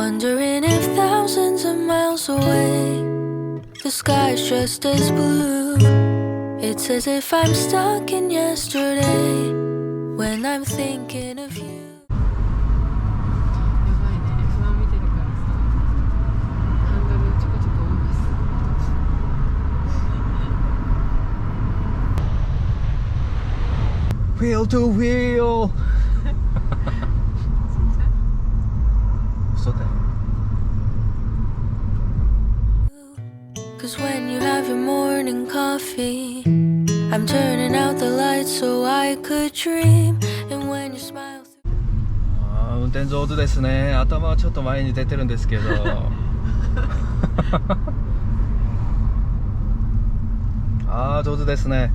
Wondering if thousands of miles away the sky's just as blue. It's as if I'm stuck in yesterday when I'm thinking of you. Wheel to wheel. Cause when you have your morning coffee, I'm turning out the lights so I could dream. And when you smile through... 運転上手ですね。頭はちょっと前に出てるんですけどあー上手ですね。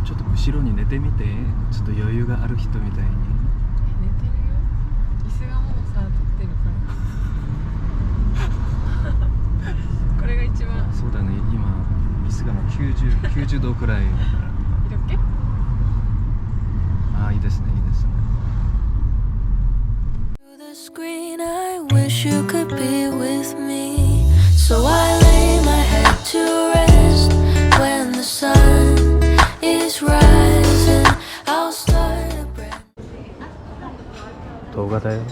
ちょっと後ろに寝てみて。ちょっと余裕がある人みたいに。寝てるよ。椅子がもうさ取ってるからこれが一番。そうだね。今椅子がもう90度くらいだから。いいだっけ？ああいいですねいいですね。Through the screen, I wish you could be with me. So I lay my head to rest when the sun is rising. I'll start a brand. 動画だよ。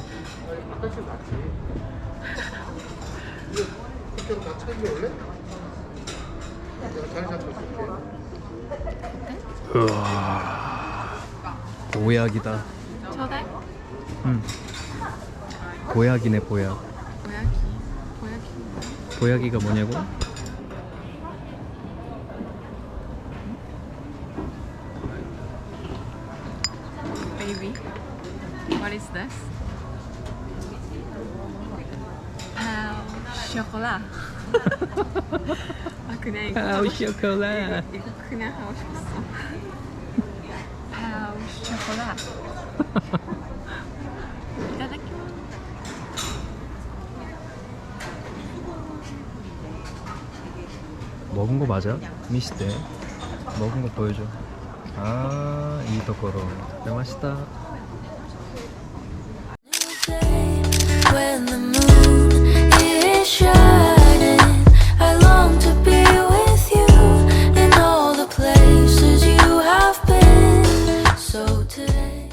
うわー고약이다。ちょうだい。고약이네 고약。 고약이가 뭐냐고? Baby, what is this? Pau chocolat. 그냥 이거 파우 초콜릿. 이거 그냥 하고 싶었어. 파우 초콜릿. 이따다키마스. 먹은 거 맞아? 미스테 먹은 거 보여줘. 아, 이 도코로 맛있다. When the moon is shining, I long to be with you in all the places you have been. So today.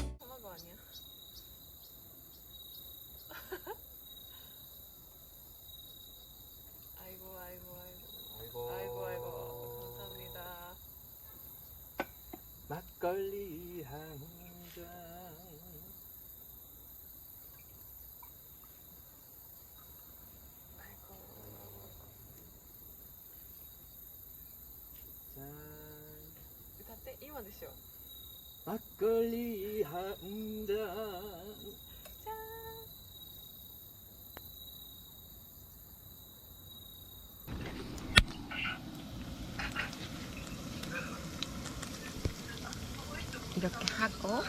막걸리 한 잔. 막걸리 한 잔. 이렇게 하고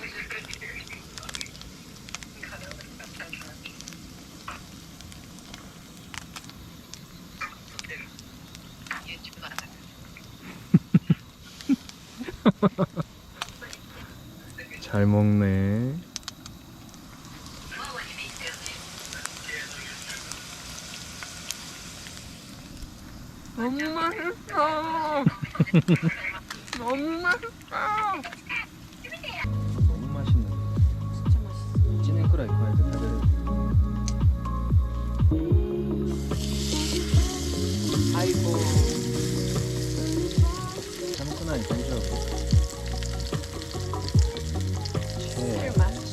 잘 먹네. 너무 맛있어. 너무 맛있어. 너무 맛있네. 진짜 맛있어. 1年くらいこうやって食べれる。아이고.寒くない？大丈夫？ 술 맛있으니까.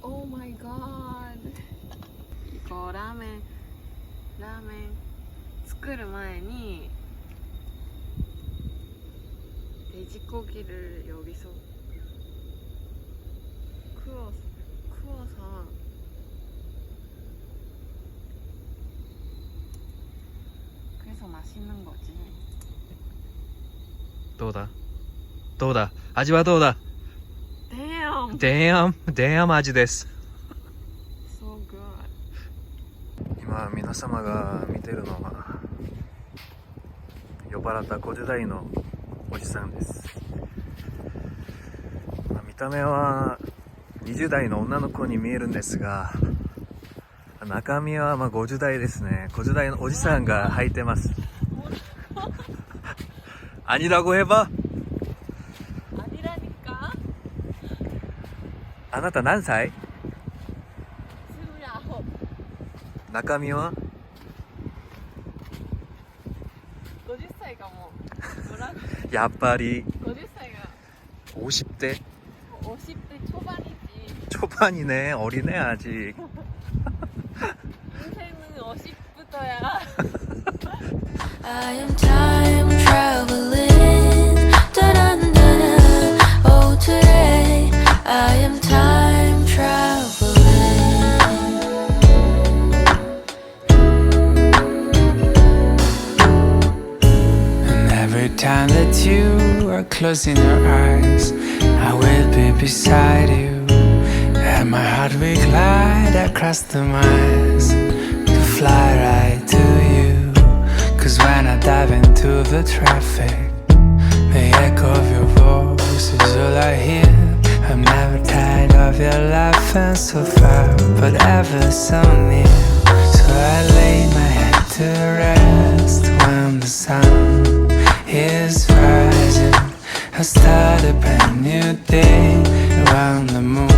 오 마이 갓. 이거 라멘 作る前に 돼지고기를 여기서 구워서 그래서 맛있는 거지. どうだ?どうだ味はどうだ Damn. damn味です So good. 今皆様が見てるのは酔っ払った50代のおじさんです、見た目は20代の女の子に見えるんですが中身は50代ですね。50代のおじさんが履いてます아니라고 해봐. 아니라니까. あなた何歳 29. 中身は 50살가 뭐 뭐라고? やっぱり 50살가 50대 50대 초반이지. 초반이네. 어리네 아직. 인생은 50부터야. I am time traveling. Da-da-da-da. Oh, today I am time traveling. And every time that you are closing your eyes, I will be beside you. And my heart will glide across the miles to fly right to you. Cause when I dive into the traffic, the echo of your voice is all I hear. I'm never tired of your laughing so far, but ever so near. So I lay my head to rest when the sun is rising. I start a brand new day around the moon